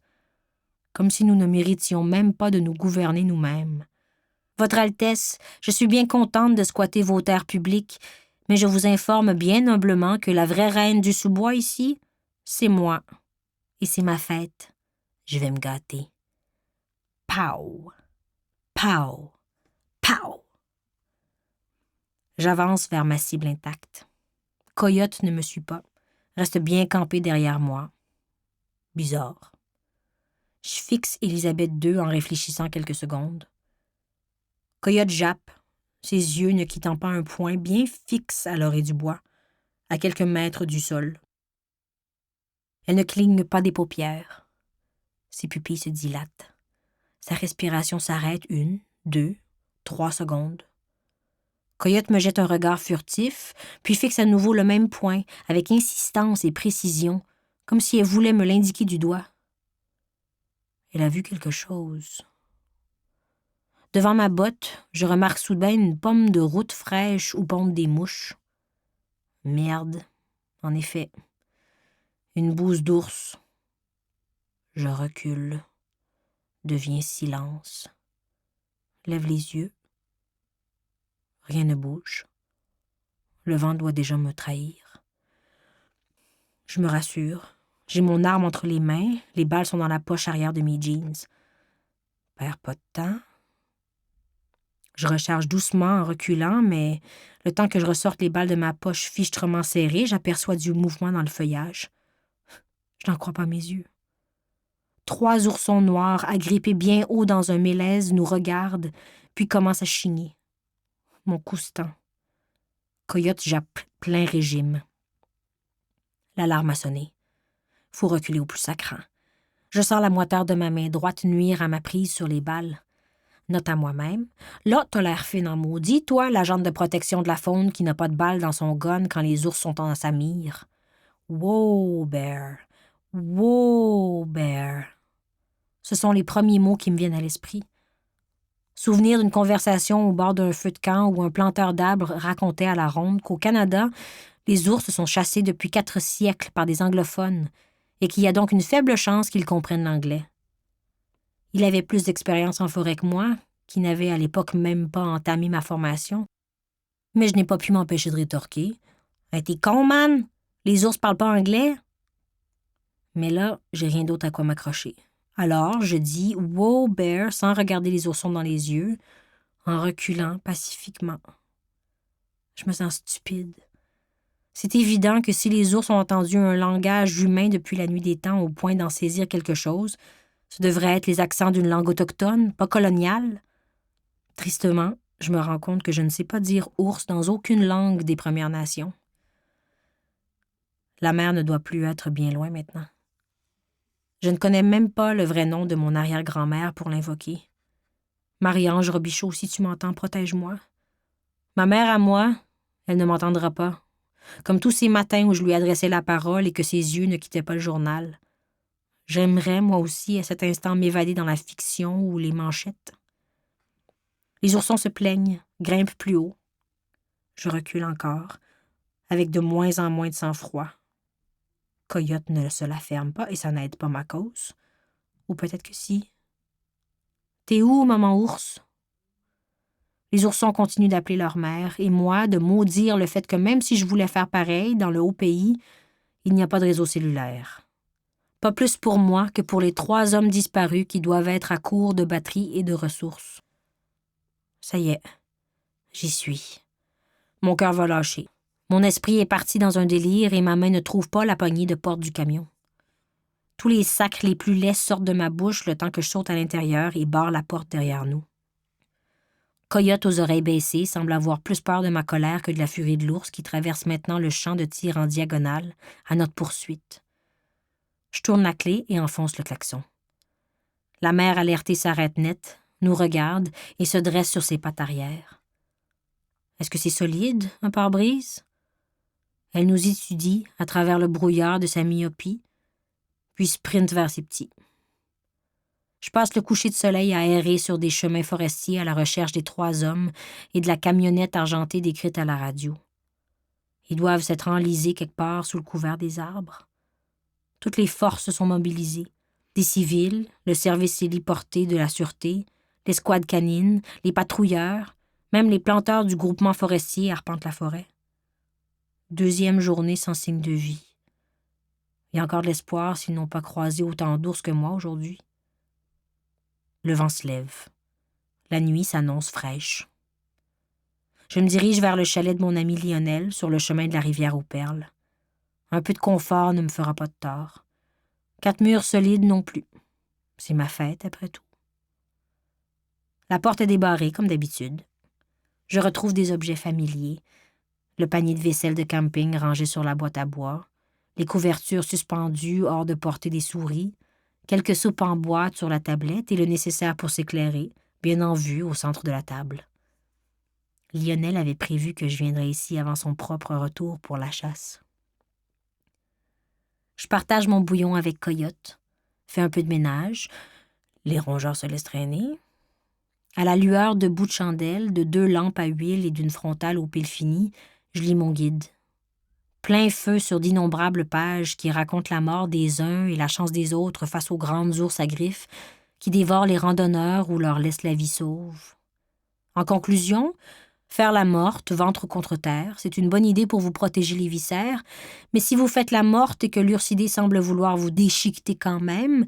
[SPEAKER 1] Comme si nous ne méritions même pas de nous gouverner nous-mêmes. Votre Altesse, je suis bien contente de squatter vos terres publiques, mais je vous informe bien humblement que la vraie reine du sous-bois ici, c'est moi. Et c'est ma fête. Je vais me gâter. Pow! Pow! Pow! J'avance vers ma cible intacte. Coyote ne me suit pas, reste bien campé derrière moi. Bizarre. Je fixe Élisabeth II en réfléchissant quelques secondes. Coyote jappe, ses yeux ne quittant pas un point bien fixe à l'orée du bois, à quelques mètres du sol. Elle ne cligne pas des paupières. Ses pupilles se dilatent. Sa respiration s'arrête 1, 2, 3 secondes. Coyote me jette un regard furtif, puis fixe à nouveau le même point, avec insistance et précision, comme si elle voulait me l'indiquer du doigt. Elle a vu quelque chose. Devant ma botte, je remarque soudain une pomme de route fraîche où pondent des mouches. Merde, en effet. Une bouse d'ours. Je recule. Devient silence. Lève les yeux. Rien ne bouge. Le vent doit déjà me trahir. Je me rassure. J'ai mon arme entre les mains, les balles sont dans la poche arrière de mes jeans. Perds pas de temps. Je recharge doucement en reculant, mais le temps que je ressorte les balles de ma poche fichtrement serrées, j'aperçois du mouvement dans le feuillage. Je n'en crois pas mes yeux. 3 oursons noirs, agrippés bien haut dans un mélèze, nous regardent, puis commencent à chigner. Mon cou se tend. Coyote jappe plein régime. L'alarme a sonné. Faut reculer au plus sacrant. Je sors la moiteur de ma main droite nuire à ma prise sur les balles. Note à moi-même. Là, t'as l'air fine en maudit, toi, l'agente de protection de la faune qui n'a pas de balles dans son gun quand les ours sont dans sa mire. Wow, bear. Wow, bear. Ce sont les premiers mots qui me viennent à l'esprit. Souvenir d'une conversation au bord d'un feu de camp où un planteur d'arbres racontait à la ronde qu'au Canada, les ours sont chassés depuis 4 siècles par des anglophones et qu'il y a donc une faible chance qu'ils comprennent l'anglais. Il avait plus d'expérience en forêt que moi, qui n'avait à l'époque même pas entamé ma formation. Mais je n'ai pas pu m'empêcher de rétorquer. « Hey, t'es con, man? Les ours parlent pas anglais? » Mais là, j'ai rien d'autre à quoi m'accrocher. Alors, je dis « Wow, bear » sans regarder les oursons dans les yeux, en reculant pacifiquement. Je me sens stupide. C'est évident que si les ours ont entendu un langage humain depuis la nuit des temps au point d'en saisir quelque chose, Ce devrait être les accents d'une langue autochtone, pas coloniale. Tristement, je me rends compte que je ne sais pas dire ours dans aucune langue des Premières Nations. La mer ne doit plus être bien loin maintenant. Je ne connais même pas le vrai nom de mon arrière-grand-mère pour l'invoquer. Marie-Ange Robichaud, si tu m'entends, protège-moi. Ma mère à moi, elle ne m'entendra pas. Comme tous ces matins où je lui adressais la parole et que ses yeux ne quittaient pas le journal. J'aimerais, moi aussi, à cet instant m'évader dans la fiction ou les manchettes. Les oursons se plaignent, grimpent plus haut. Je recule encore, avec de moins en moins de sang-froid. Coyote ne se la ferme pas et ça n'aide pas ma cause. Ou peut-être que si. T'es où, maman ours? Les oursons continuent d'appeler leur mère et moi de maudire le fait que même si je voulais faire pareil dans le haut pays, il n'y a pas de réseau cellulaire. Pas plus pour moi que pour les 3 hommes disparus qui doivent être à court de batterie et de ressources. Ça y est, j'y suis. Mon cœur va lâcher. Mon esprit est parti dans un délire et ma main ne trouve pas la poignée de porte du camion. Tous les sacs les plus laids sortent de ma bouche le temps que je saute à l'intérieur et barre la porte derrière nous. Coyote aux oreilles baissées semble avoir plus peur de ma colère que de la furie de l'ours qui traverse maintenant le champ de tir en diagonale à notre poursuite. Je tourne la clé et enfonce le klaxon. La mère alertée s'arrête net, nous regarde et se dresse sur ses pattes arrière. Est-ce que c'est solide, un pare-brise? Elle nous étudie à travers le brouillard de sa myopie, puis sprinte vers ses petits. Je passe le coucher de soleil à errer sur des chemins forestiers à la recherche des 3 hommes et de la camionnette argentée décrite à la radio. Ils doivent s'être enlisés quelque part sous le couvert des arbres. Toutes les forces sont mobilisées. Des civils, le service héliporté de la sûreté, l'escouade canine, les patrouilleurs, même les planteurs du groupement forestier arpentent la forêt. 2e journée sans signe de vie. Il y a encore de l'espoir s'ils n'ont pas croisé autant d'ours que moi aujourd'hui. Le vent se lève. La nuit s'annonce fraîche. Je me dirige vers le chalet de mon ami Lionel sur le chemin de la rivière aux Perles. Un peu de confort ne me fera pas de tort. 4 murs solides non plus. C'est ma fête, après tout. La porte est débarrée, comme d'habitude. Je retrouve des objets familiers. Le panier de vaisselle de camping rangé sur la boîte à bois, les couvertures suspendues hors de portée des souris, quelques soupes en boîte sur la tablette et le nécessaire pour s'éclairer, bien en vue au centre de la table. Lionel avait prévu que je viendrais ici avant son propre retour pour la chasse. Je partage mon bouillon avec Coyote, fais un peu de ménage, les rongeurs se laissent traîner. À la lueur de bouts de chandelle, de 2 lampes à huile et d'une frontale au pile fini, je lis mon guide. Plein feu sur d'innombrables pages qui racontent la mort des uns et la chance des autres face aux grandes ours à griffes qui dévorent les randonneurs ou leur laissent la vie sauve. En conclusion, faire la morte, ventre contre terre, c'est une bonne idée pour vous protéger les viscères, mais si vous faites la morte et que l'ursidé semble vouloir vous déchiqueter quand même,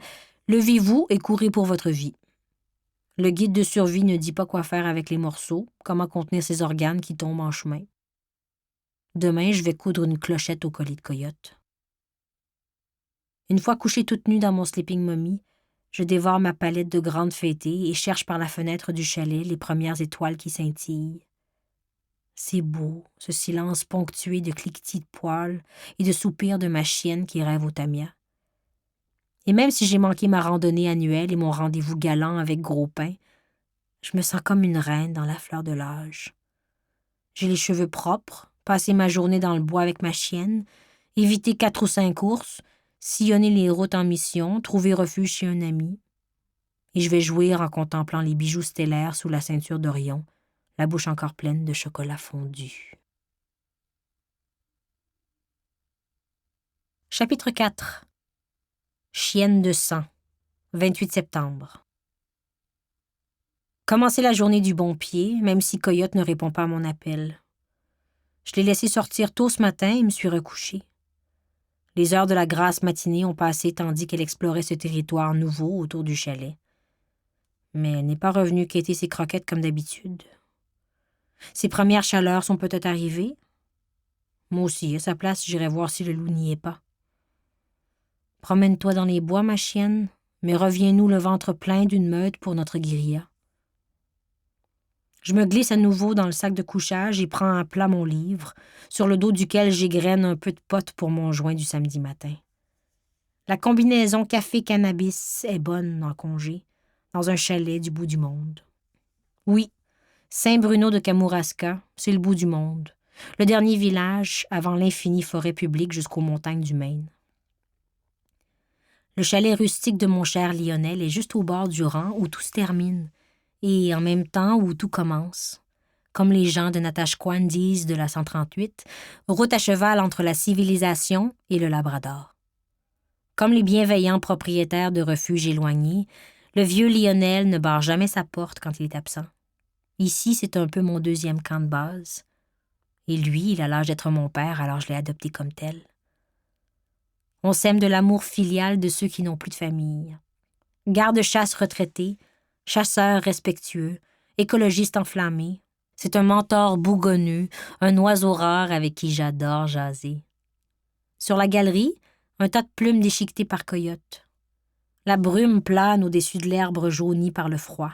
[SPEAKER 1] levez-vous et courez pour votre vie. Le guide de survie ne dit pas quoi faire avec les morceaux, comment contenir ces organes qui tombent en chemin. Demain, je vais coudre une clochette au collier de Coyote. Une fois couchée toute nue dans mon sleeping mommy, je dévore ma palette de grande fêtée et cherche par la fenêtre du chalet les premières étoiles qui scintillent. C'est beau, ce silence ponctué de cliquetis de poils et de soupirs de ma chienne qui rêve au tamia. Et même si j'ai manqué ma randonnée annuelle et mon rendez-vous galant avec Gros Pain, je me sens comme une reine dans la fleur de l'âge. J'ai les cheveux propres, passer ma journée dans le bois avec ma chienne, éviter 4 ou 5 ours, sillonner les routes en mission, trouver refuge chez un ami. Et je vais jouir en contemplant les bijoux stellaires sous la ceinture d'Orion, la bouche encore pleine de chocolat fondu. Chapitre 4. Chienne de sang, 28 septembre. Commencer la journée du bon pied, même si Coyote ne répond pas à mon appel. Je l'ai laissé sortir tôt ce matin et me suis recouchée. Les heures de la grasse matinée ont passé tandis qu'elle explorait ce territoire nouveau autour du chalet. Mais elle n'est pas revenue quêter ses croquettes comme d'habitude. Ses premières chaleurs sont peut-être arrivées. Moi aussi, à sa place, j'irai voir si le loup n'y est pas. Promène-toi dans les bois, ma chienne, mais reviens-nous le ventre plein d'une meute pour notre guérilla. Je me glisse à nouveau dans le sac de couchage et prends à plat mon livre, sur le dos duquel j'égrène un peu de pot pour mon joint du samedi matin. La combinaison café-cannabis est bonne en congé, dans un chalet du bout du monde. Oui, Saint-Bruno de Kamouraska, c'est le bout du monde, le dernier village avant l'infinie forêt publique jusqu'aux montagnes du Maine. Le chalet rustique de mon cher Lionel est juste au bord du rang où tout se termine, et en même temps où tout commence. Comme les gens de Natashquan disent de la 138, route à cheval entre la civilisation et le Labrador. Comme les bienveillants propriétaires de refuges éloignés, le vieux Lionel ne barre jamais sa porte quand il est absent. Ici, c'est un peu mon deuxième camp de base. Et lui, il a l'âge d'être mon père, alors je l'ai adopté comme tel. On sème de l'amour filial de ceux qui n'ont plus de famille. Garde-chasse retraité, chasseur respectueux, écologiste enflammé, c'est un mentor bougonneux, un oiseau rare avec qui j'adore jaser. Sur la galerie, un tas de plumes déchiquetées par coyote. La brume plane au-dessus de l'herbe jaunie par le froid.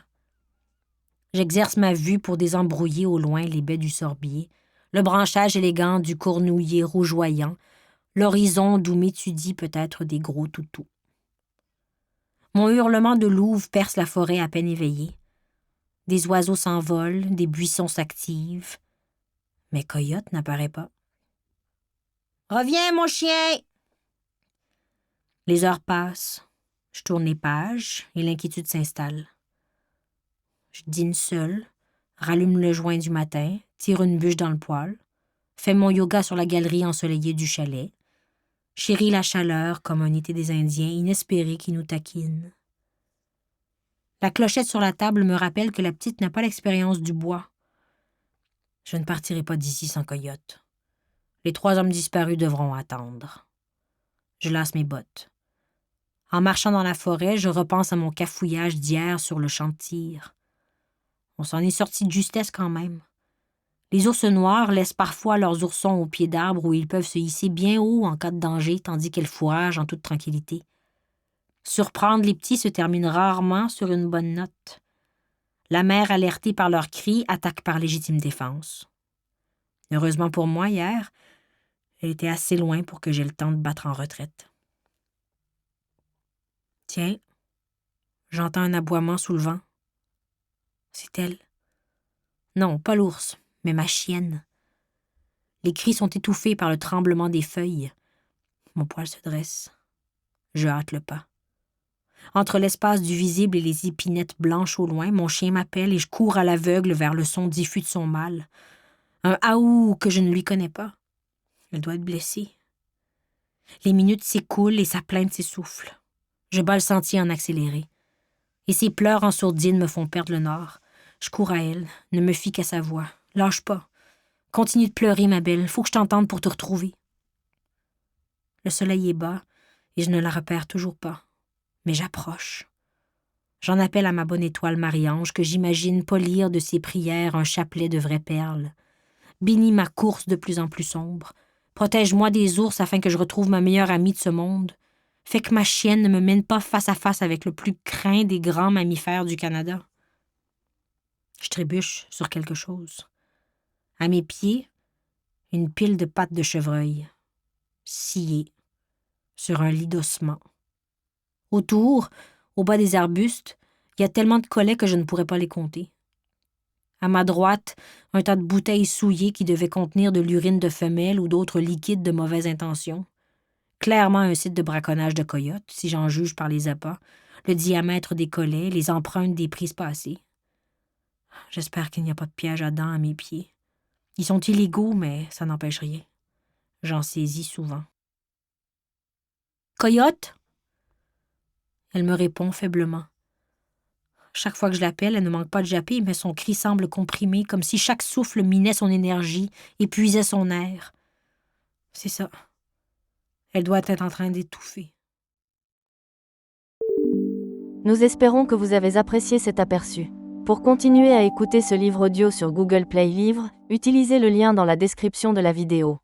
[SPEAKER 1] J'exerce ma vue pour désembrouiller au loin les baies du sorbier, le branchage élégant du cornouiller rougeoyant, l'horizon d'où m'étudient peut-être des gros toutous. Mon hurlement de louve perce la forêt à peine éveillée. Des oiseaux s'envolent, des buissons s'activent. Mais Coyote n'apparaît pas. « Reviens, mon chien! » Les heures passent. Je tourne les pages et l'inquiétude s'installe. Je dîne seule, rallume le joint du matin, tire une bûche dans le poêle, fais mon yoga sur la galerie ensoleillée du chalet, chéris la chaleur comme un été des Indiens inespéré qui nous taquine. La clochette sur la table me rappelle que la petite n'a pas l'expérience du bois. Je ne partirai pas d'ici sans Coyote. Les 3 hommes disparus devront attendre. Je lasse mes bottes. En marchant dans la forêt, je repense à mon cafouillage d'hier sur le champ de tir. On s'en est sorti de justesse quand même. Les ours noirs laissent parfois leurs oursons au pied d'arbres où ils peuvent se hisser bien haut en cas de danger, tandis qu'elles fourragent en toute tranquillité. Surprendre les petits se termine rarement sur une bonne note. La mère, alertée par leurs cris, attaque par légitime défense. Heureusement pour moi, hier, elle était assez loin pour que j'aie le temps de battre en retraite. Tiens, j'entends un aboiement sous le vent. C'est elle. Non, pas l'ours, mais ma chienne. Les cris sont étouffés par le tremblement des feuilles. Mon poil se dresse. Je hâte le pas. Entre l'espace du visible et les épinettes blanches au loin, mon chien m'appelle et je cours à l'aveugle vers le son diffus de son mal. Un aou que je ne lui connais pas. Elle doit être blessée. Les minutes s'écoulent et sa plainte s'essouffle. Je bats le sentier en accéléré. Et ses pleurs en sourdine me font perdre le nord. Je cours à elle, ne me fie qu'à sa voix. Lâche pas. Continue de pleurer, ma belle. Faut que je t'entende pour te retrouver. Le soleil est bas et je ne la repère toujours pas. Mais j'approche. J'en appelle à ma bonne étoile Marie-Ange que j'imagine polir de ses prières un chapelet de vraies perles. Bénis ma course de plus en plus sombre. Protège-moi des ours afin que je retrouve ma meilleure amie de ce monde. Fais que ma chienne ne me mène pas face à face avec le plus craint des grands mammifères du Canada. Je trébuche sur quelque chose. À mes pieds, une pile de pattes de chevreuil, sciées, sur un lit d'ossements. Autour, au bas des arbustes, il y a tellement de collets que je ne pourrais pas les compter. À ma droite, un tas de bouteilles souillées qui devaient contenir de l'urine de femelle ou d'autres liquides de mauvaise intention. Clairement un site de braconnage de coyotes, si j'en juge par les appâts, le diamètre des collets, les empreintes des prises passées. J'espère qu'il n'y a pas de piège à dents à mes pieds. Ils sont illégaux, mais ça n'empêche rien. J'en saisis souvent. « Coyote ?» Elle me répond faiblement. Chaque fois que je l'appelle, elle ne manque pas de japper, mais son cri semble comprimé, comme si chaque souffle minait son énergie, épuisait son air. C'est ça. Elle doit être en train d'étouffer.
[SPEAKER 2] Nous espérons que vous avez apprécié cet aperçu. Pour continuer à écouter ce livre audio sur Google Play Livres, utilisez le lien dans la description de la vidéo.